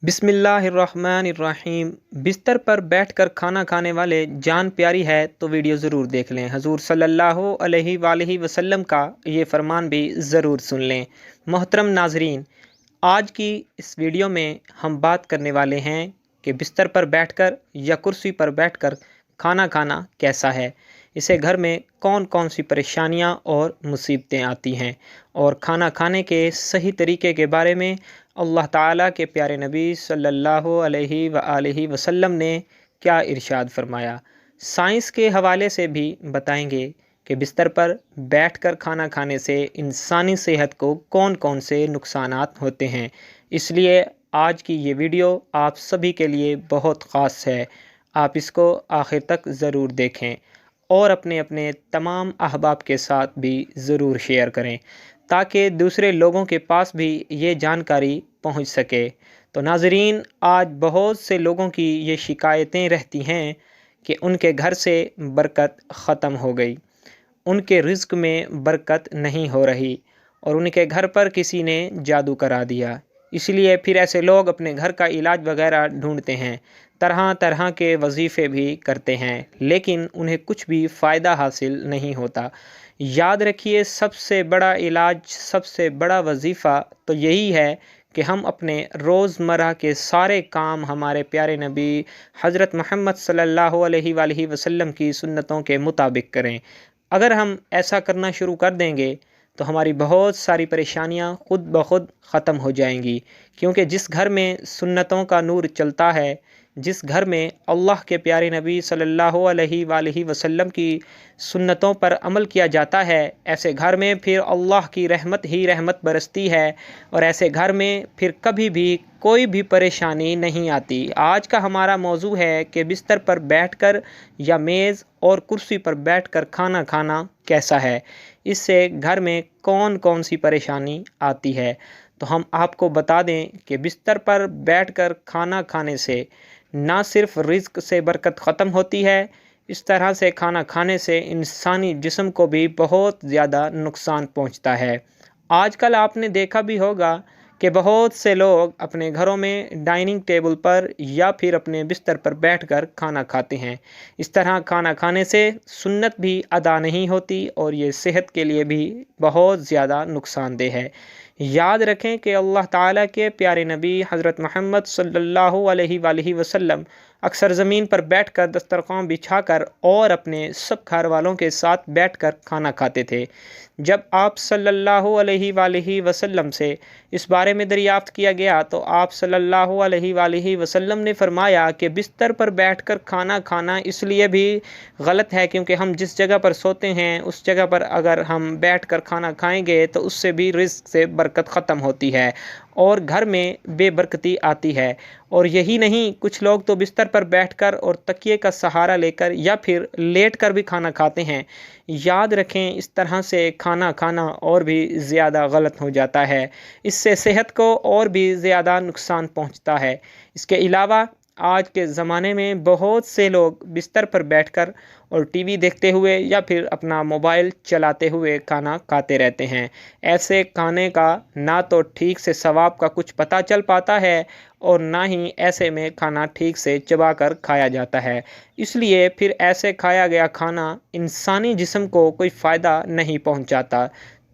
बिस्मिल्लाहिर्रहमानिर्रहीम। बिस्तर पर बैठकर खाना खाने वाले जान प्यारी है तो वीडियो ज़रूर देख लें। हजूर सल्लल्लाहु अलैहि वसल्लम का ये फरमान भी ज़रूर सुन लें। मोहतरम नाजरीन, आज की इस वीडियो में हम बात करने वाले हैं कि बिस्तर पर बैठकर या कुर्सी पर बैठकर खाना खाना कैसा है, इसे घर में कौन कौन सी परेशानियां और मुसीबतें आती हैं, और खाना खाने के सही तरीके के बारे में अल्लाह ताला के प्यारे नबी सल्लल्लाहु अलैहि वसल्लम ने क्या इरशाद फरमाया। साइंस के हवाले से भी बताएंगे कि बिस्तर पर बैठकर खाना खाने से इंसानी सेहत को कौन कौन से नुकसानात होते हैं। इसलिए आज की ये वीडियो आप सभी के लिए बहुत ख़ास है। आप इसको आखिर तक ज़रूर देखें और अपने अपने तमाम अहबाब के साथ भी ज़रूर शेयर करें ताकि दूसरे लोगों के पास भी ये जानकारी पहुंच सके। तो नाज़रीन, आज बहुत से लोगों की ये शिकायतें रहती हैं कि उनके घर से बरकत ख़त्म हो गई, उनके रिज़्क़ में बरकत नहीं हो रही और उनके घर पर किसी ने जादू करा दिया। इसलिए फिर ऐसे लोग अपने घर का इलाज वगैरह ढूंढते हैं, तरह तरह के वजीफ़े भी करते हैं, लेकिन उन्हें कुछ भी फ़ायदा हासिल नहीं होता। याद रखिए, सबसे बड़ा इलाज, सबसे बड़ा वजीफ़ा तो यही है कि हम अपने रोज़मर्रा के सारे काम हमारे प्यारे नबी हज़रत मोहम्मद सल्लल्लाहु अलैहि वसल्लम की सुन्नतों के मुताबिक करें। अगर हम ऐसा करना शुरू कर देंगे तो हमारी बहुत सारी परेशानियां खुद ब खुद ख़त्म हो जाएंगी, क्योंकि जिस घर में सुन्नतों का नूर चलता है, जिस घर में अल्लाह के प्यारे नबी सल्लल्लाहु अलैहि वसल्लम की सुन्नतों पर अमल किया जाता है, ऐसे घर में फिर अल्लाह की रहमत ही रहमत बरसती है और ऐसे घर में फिर कभी भी कोई भी परेशानी नहीं आती। आज का हमारा मौजू है कि बिस्तर पर बैठकर या मेज़ और कुर्सी पर बैठकर खाना खाना कैसा है, इससे घर में कौन कौन सी परेशानी आती है। तो हम आपको बता दें कि बिस्तर पर बैठकर खाना खाने से ना सिर्फ रिज़्क़ से बरकत ख़त्म होती है, इस तरह से खाना खाने से इंसानी जिस्म को भी बहुत ज़्यादा नुकसान पहुंचता है। आजकल आपने देखा भी होगा कि बहुत से लोग अपने घरों में डाइनिंग टेबल पर या फिर अपने बिस्तर पर बैठकर खाना खाते हैं। इस तरह खाना खाने से सुन्नत भी अदा नहीं होती और ये सेहत के लिए भी बहुत ज़्यादा नुकसानदेह है। याद रखें कि अल्लाह ताला के प्यारे नबी हज़रत मोहम्मद सल्लल्लाहु अलैहि वसल्लम अक्सर ज़मीन पर बैठकर दस्तरख़्वान बिछाकर और अपने सब घर वालों के साथ बैठकर खाना खाते थे। जब आप सल्लल्लाहु अलैहि वसल्लम से इस बारे में दरियाफ़्त किया गया तो आप सल्लल्लाहु अलैहि वसल्लम ने फरमाया कि बिस्तर पर बैठकर खाना खाना इसलिए भी गलत है क्योंकि हम जिस जगह पर सोते हैं उस जगह पर अगर हम बैठकर खाना खाएंगे तो उससे भी रिज़्क़ से बरकत ख़त्म होती है और घर में बेबरकती आती है। और यही नहीं, कुछ लोग तो बिस्तर पर बैठकर और तकिए का सहारा लेकर या फिर लेट कर भी खाना खाते हैं। याद रखें, इस तरह से खाना खाना और भी ज़्यादा गलत हो जाता है, इससे सेहत को और भी ज़्यादा नुकसान पहुंचता है। इसके अलावा आज के ज़माने में बहुत से लोग बिस्तर पर बैठकर और टीवी देखते हुए या फिर अपना मोबाइल चलाते हुए खाना खाते रहते हैं। ऐसे खाने का ना तो ठीक से सवाब का कुछ पता चल पाता है और ना ही ऐसे में खाना ठीक से चबा कर खाया जाता है। इसलिए फिर ऐसे खाया गया खाना इंसानी जिस्म को कोई फ़ायदा नहीं पहुंचाता।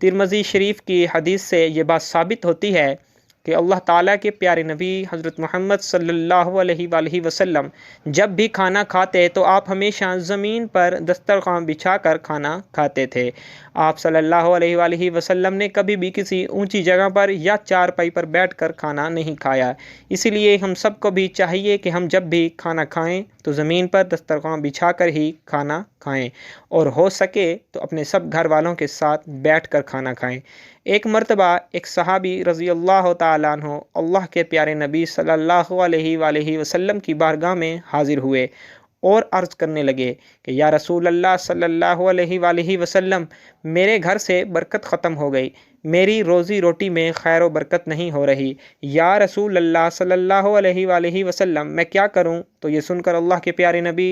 तिरमिज़ी शरीफ की हदीस से ये बात साबित होती है कि अल्लाह ताला के प्यारे नबी हज़रत मोहम्मद सल्लल्लाहु अलैहि वसल्लम जब भी खाना खाते तो आप हमेशा ज़मीन पर दस्तरख़्वान बिछाकर खाना खाते थे। आप सल्लल्लाहु अलैहि वसल्लम ने कभी भी किसी ऊंची जगह पर या चारपाई पर बैठकर खाना नहीं खाया। इसीलिए हम सबको भी चाहिए कि हम जब भी खाना खाएं तो ज़मीन पर दस्तरख़्वान बिछाकर ही खाना खाएं और हो सके तो अपने सब घर वालों के साथ बैठकर खाना खाएं। एक मर्तबा एक सहाबी रज़ी अल्लाह तआला अन्हु अल्लाह के प्यारे नबी सल्लल्लाहु अलैहि वसल्लम की बारगाह में हाज़िर हुए और अर्ज़ करने लगे कि या रसूल अल्लाह सल्लल्लाहु अलैहि वसल्लम, मेरे घर से बरकत ख़त्म हो गई, मेरी रोज़ी रोटी में खैर व बरकत नहीं हो रही। या रसूल अल्लाह सल्लल्लाहु अलैहि वसल्लम, मैं क्या करूं? तो ये सुनकर अल्लाह के प्यारे नबी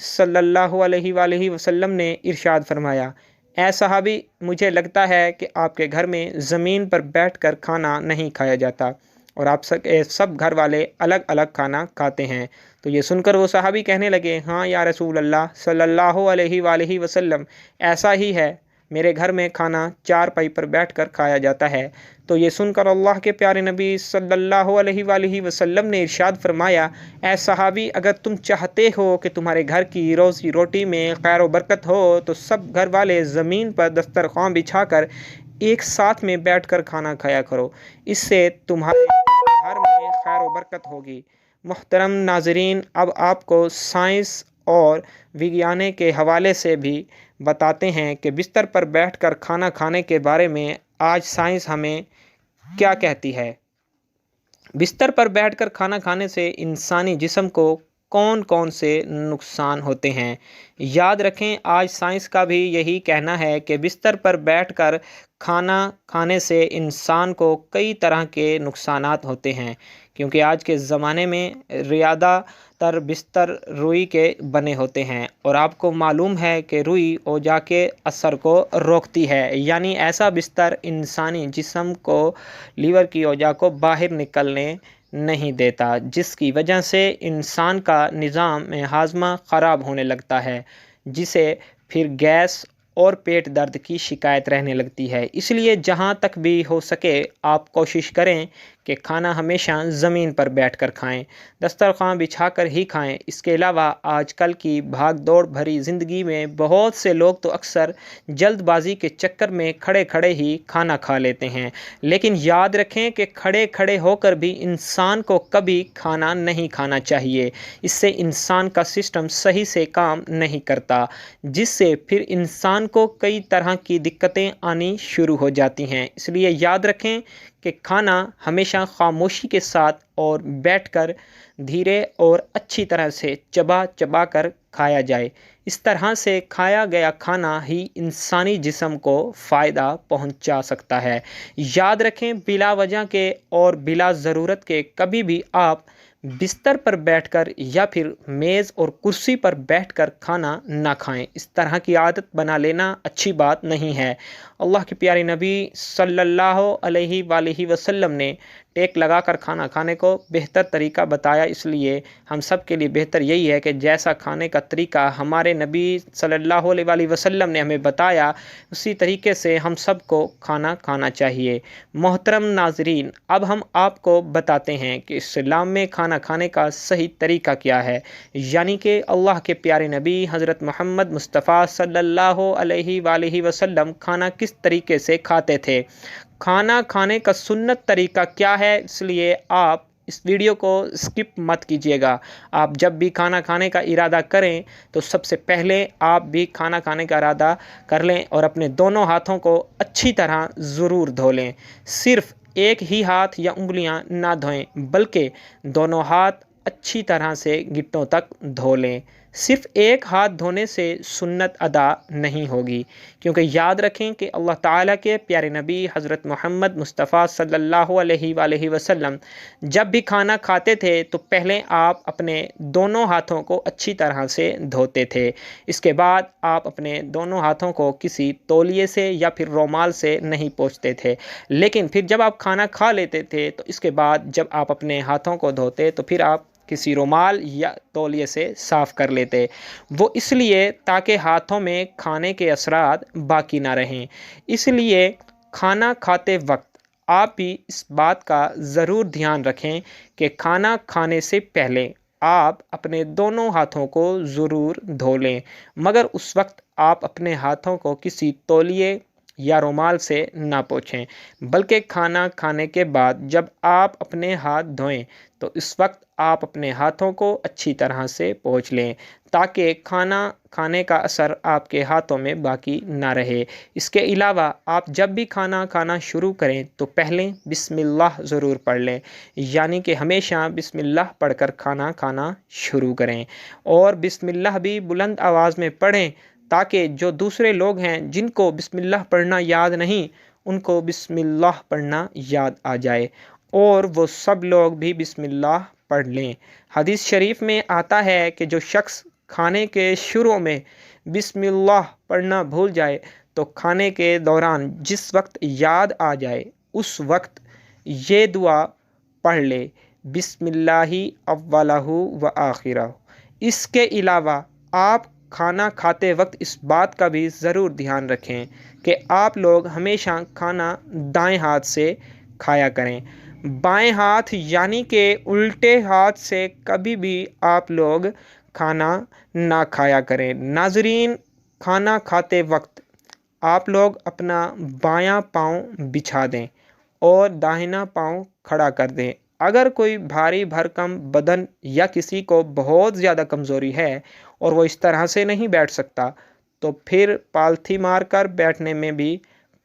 सल्लल्लाहु अलैहि वसल्लम ने इरशाद फरमाया, ऐ सहाबी, मुझे लगता है कि आपके घर में ज़मीन पर बैठकर खाना नहीं खाया जाता। और आप सब घर वाले अलग अलग खाना खाते हैं। तो ये सुनकर वो सहाबी कहने लगे, हाँ या रसूल अल्लाह सल्लल्लाहु अलैहि वसल्लम, ऐसा ही है, मेरे घर में खाना चारपाई पर बैठकर खाया जाता है। तो ये सुनकर अल्लाह के प्यारे नबी सल्लल्लाहु अलैहि वसल्लम ने इरशाद फरमाया, ऐ सहाबी, अगर तुम चाहते हो कि तुम्हारे घर की रोज़ी रोटी में खैर व बरकत हो तो सब घर वाले ज़मीन पर दस्तरखान बिछाकर एक साथ में बैठकर खाना खाया करो, इससे तुम्हारे घर में खैर व बरकत होगी। मोहतरम नाजरीन, अब आपको साइंस और विज्ञान के हवाले से भी बताते हैं कि बिस्तर पर बैठकर खाना खाने के बारे में आज साइंस हमें क्या कहती है। बिस्तर पर बैठकर खाना खाने से इंसानी जिस्म को कौन कौन से नुकसान होते हैं। याद रखें, आज साइंस का भी यही कहना है कि बिस्तर पर बैठकर खाना खाने से इंसान को कई तरह के नुकसानात होते हैं, क्योंकि आज के ज़माने में ज़्यादातर बिस्तर रुई के बने होते हैं और आपको मालूम है कि रुई ओजा के असर को रोकती है, यानी ऐसा बिस्तर इंसानी जिस्म को लीवर की ओजा को बाहर निकलने नहीं देता, जिसकी वजह से इंसान का निज़ाम हाज़मा ख़राब होने लगता है, जिसे फिर गैस और पेट दर्द की शिकायत रहने लगती है। इसलिए जहाँ तक भी हो सके आप कोशिश करें कि खाना हमेशा ज़मीन पर बैठकर खाएं, दस्तरखान बिछाकर ही खाएं। इसके अलावा आजकल की भाग दौड़ भरी ज़िंदगी में बहुत से लोग तो अक्सर जल्दबाजी के चक्कर में खड़े खड़े ही खाना खा लेते हैं, लेकिन याद रखें कि खड़े खड़े होकर भी इंसान को कभी खाना नहीं खाना चाहिए। इससे इंसान का सिस्टम सही से काम नहीं करता, जिससे फिर इंसान को कई तरह की दिक्कतें आनी शुरू हो जाती हैं। इसलिए याद रखें कि खाना हमेशा खामोशी के साथ और बैठकर धीरे और अच्छी तरह से चबा चबा कर खाया जाए। इस तरह से खाया गया खाना ही इंसानी जिस्म को फ़ायदा पहुंचा सकता है। याद रखें, बिला वजह के और बिला ज़रूरत के कभी भी आप बिस्तर पर बैठकर या फिर मेज़ और कुर्सी पर बैठकर खाना ना खाएं। इस तरह की आदत बना लेना अच्छी बात नहीं है। अल्लाह के प्यारे नबी सल्लल्लाहु अलैहि वसल्लम ने टेक लगाकर खाना खाने को बेहतर तरीका बताया, इसलिए हम सब के लिए बेहतर यही है कि जैसा खाने का तरीका हमारे नबी सल्लल्लाहु अलैहि वसल्लम ने हमें बताया, उसी तरीके से हम सब को खाना खाना चाहिए। मोहतरम नाजरीन, अब हम आपको बताते हैं कि इस्लाम में खाना खाने का सही तरीका क्या है, यानी कि अल्लाह के प्यारे नबी हज़रत मोहम्मद मुस्तफ़ा सल्लल्लाहु अलैहि वसल्लम खाना किस तरीके से खाते थे, खाना खाने का सुन्नत तरीका क्या है। इसलिए आप इस वीडियो को स्किप मत कीजिएगा। आप जब भी खाना खाने का इरादा करें तो सबसे पहले आप भी खाना खाने का इरादा कर लें और अपने दोनों हाथों को अच्छी तरह ज़रूर धो लें। सिर्फ़ एक ही हाथ या उंगलियां ना धोएं, बल्कि दोनों हाथ अच्छी तरह से गिट्टों तक धो लें। सिर्फ़ एक हाथ धोने से सुन्नत अदा नहीं होगी, क्योंकि याद रखें कि अल्लाह ताला के प्यारे नबी हज़रत मोहम्मद मुस्तफ़ा सल्लल्लाहु अलैहि वसल्लम जब भी खाना खाते थे तो पहले आप अपने दोनों हाथों को अच्छी तरह से धोते थे। इसके बाद आप अपने दोनों हाथों को किसी तौलिए से या फिर रुमाल से नहीं पोंछते थे, लेकिन फिर जब आप खाना खा लेते थे तो इसके बाद जब आप अपने हाथों को धोते तो फिर आप किसी रुमाल या तौलिए से साफ़ कर लेते। वो इसलिए ताकि हाथों में खाने के असरात बाकी ना रहें। इसलिए खाना खाते वक्त आप भी इस बात का ज़रूर ध्यान रखें कि खाना खाने से पहले आप अपने दोनों हाथों को ज़रूर धो लें, मगर उस वक्त आप अपने हाथों को किसी तौलिए या रुमाल से ना पोंछें, बल्कि खाना खाने के बाद जब आप अपने हाथ धोएं तो इस वक्त आप अपने हाथों को अच्छी तरह से पोंछ लें, ताकि खाना खाने का असर आपके हाथों में बाकी ना रहे। इसके अलावा आप जब भी खाना खाना शुरू करें तो पहले बिस्मिल्लाह ज़रूर पढ़ लें, यानी कि हमेशा बिस्मिल्लाह पढ़कर खाना खाना शुरू करें और बिस्मिल्लाह भी बुलंद आवाज़ में पढ़ें, ताकि जो दूसरे लोग हैं जिनको बिस्मिल्लाह पढ़ना याद नहीं, उनको बिस्मिल्लाह पढ़ना याद आ जाए और वो सब लोग भी बिस्मिल्लाह पढ़ लें। हदीस शरीफ में आता है कि जो शख्स खाने के शुरू में बिस्मिल्लाह पढ़ना भूल जाए तो खाने के दौरान जिस वक्त याद आ जाए उस वक्त ये दुआ پڑھ لے بسملہ اولہ و آخرہ۔ اس کے علاوہ آپ کھانا کھاتے وقت اس بات کا بھی ضرور دھیان رکھیں کہ آپ لوگ ہمیشہ کھانا دائیں ہاتھ سے کھایا کریں۔ بائیں ہاتھ یعنی کہ الٹے ہاتھ سے کبھی بھی آپ لوگ کھانا نہ کھایا کریں۔ ناظرین، کھانا کھاتے وقت آپ لوگ اپنا بایاں پاؤں بچھا دیں اور داہنا پاؤں کھڑا کر دیں۔ اگر کوئی بھاری بھرکم بدن یا کسی کو بہت زیادہ کمزوری ہے اور وہ اس طرح سے نہیں بیٹھ سکتا تو پھر پالتھی مار کر بیٹھنے میں بھی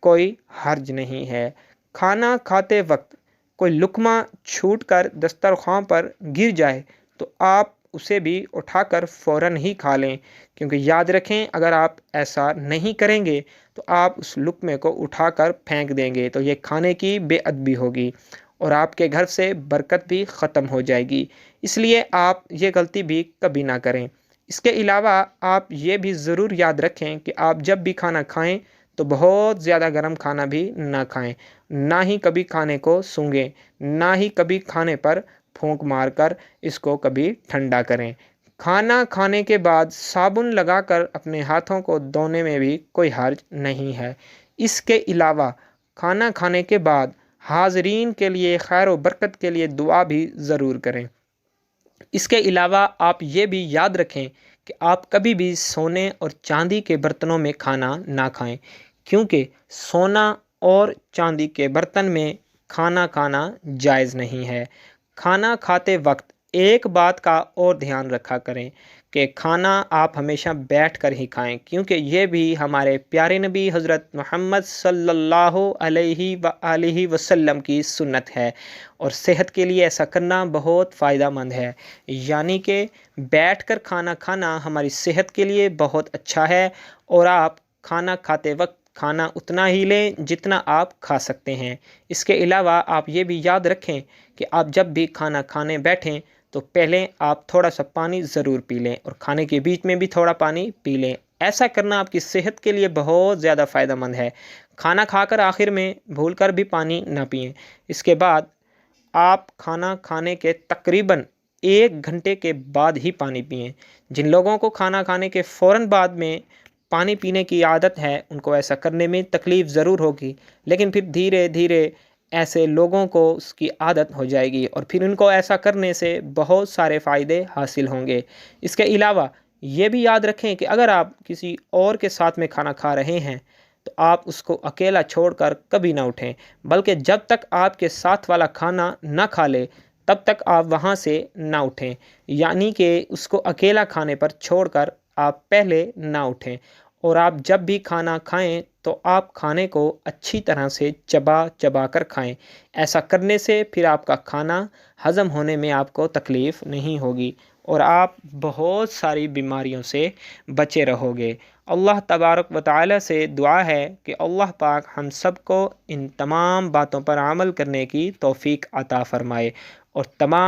کوئی حرج نہیں ہے۔ کھانا کھاتے وقت کوئی لقمہ چھوٹ کر دسترخوان پر گر جائے تو آپ اسے بھی اٹھا کر فوراً ہی کھا لیں، کیونکہ یاد رکھیں اگر آپ ایسا نہیں کریں گے تو آپ اس لقمے کو اٹھا کر پھینک دیں گے تو یہ کھانے کی بے ادبی ہوگی اور آپ کے گھر سے برکت بھی ختم ہو جائے گی۔ اس لیے آپ یہ غلطی بھی کبھی نہ کریں۔ اس کے علاوہ آپ یہ بھی ضرور یاد رکھیں کہ آپ جب بھی کھانا کھائیں تو بہت زیادہ گرم کھانا بھی نہ کھائیں، نہ ہی کبھی کھانے کو سونگھیں، نہ ہی کبھی کھانے پر پھونک مار کر اس کو کبھی ٹھنڈا کریں۔ کھانا کھانے کے بعد صابن لگا کر اپنے ہاتھوں کو دھونے میں بھی کوئی حرج نہیں ہے۔ اس کے علاوہ کھانا کھانے کے بعد حاضرین کے لیے خیر و برکت کے لیے دعا بھی ضرور کریں۔ اس کے علاوہ آپ یہ بھی یاد رکھیں کہ آپ کبھی بھی سونے اور چاندی کے برتنوں میں کھانا نہ کھائیں، کیونکہ سونا اور چاندی کے برتن میں کھانا کھانا جائز نہیں ہے۔ کھانا کھاتے وقت ایک بات کا اور دھیان رکھا کریں کہ کھانا آپ ہمیشہ بیٹھ کر ہی کھائیں، کیونکہ یہ بھی ہمارے پیارے نبی حضرت محمد صلی اللہ علیہ وآلہ وسلم کی سنت ہے اور صحت کے لیے ایسا کرنا بہت فائدہ مند ہے۔ یعنی کہ بیٹھ کر کھانا کھانا ہماری صحت کے لیے بہت اچھا ہے اور آپ کھانا کھاتے وقت کھانا اتنا ہی لیں جتنا آپ کھا سکتے ہیں۔ اس کے علاوہ آپ یہ بھی یاد رکھیں کہ آپ جب بھی کھانا کھانے بیٹھیں تو پہلے آپ تھوڑا سا پانی ضرور پی لیں اور کھانے کے بیچ میں بھی تھوڑا پانی پی لیں۔ ایسا کرنا آپ کی صحت کے لیے بہت زیادہ فائدہ مند ہے۔ کھانا کھا کر آخر میں بھول کر بھی پانی نہ پئیں۔ اس کے بعد آپ کھانا کھانے کے تقریباً 1 گھنٹے کے بعد ہی پانی پئیں۔ جن لوگوں کو کھانا کھانے کے فوراً بعد میں پانی پینے کی عادت ہے ان کو ایسا کرنے میں تکلیف ضرور ہوگی، لیکن پھر دھیرے دھیرے ایسے لوگوں کو اس کی عادت ہو جائے گی اور پھر ان کو ایسا کرنے سے بہت سارے فائدے حاصل ہوں گے۔ اس کے علاوہ یہ بھی یاد رکھیں کہ اگر آپ کسی اور کے ساتھ میں کھانا کھا رہے ہیں تو آپ اس کو اکیلا چھوڑ کر کبھی نہ اٹھیں، بلکہ جب تک آپ کے ساتھ والا کھانا نہ کھا لے تب تک آپ وہاں سے نہ اٹھیں، یعنی کہ اس کو اکیلا کھانے پر چھوڑ کر آپ پہلے نہ اٹھیں۔ اور آپ جب بھی کھانا کھائیں تو آپ کھانے کو اچھی طرح سے چبا چبا کر کھائیں۔ ایسا کرنے سے پھر آپ کا کھانا ہضم ہونے میں آپ کو تکلیف نہیں ہوگی اور آپ بہت ساری بیماریوں سے بچے رہو گے۔ اللہ تبارک و تعالی سے دعا ہے کہ اللہ پاک ہم سب کو ان تمام باتوں پر عمل کرنے کی توفیق عطا فرمائے اور تمام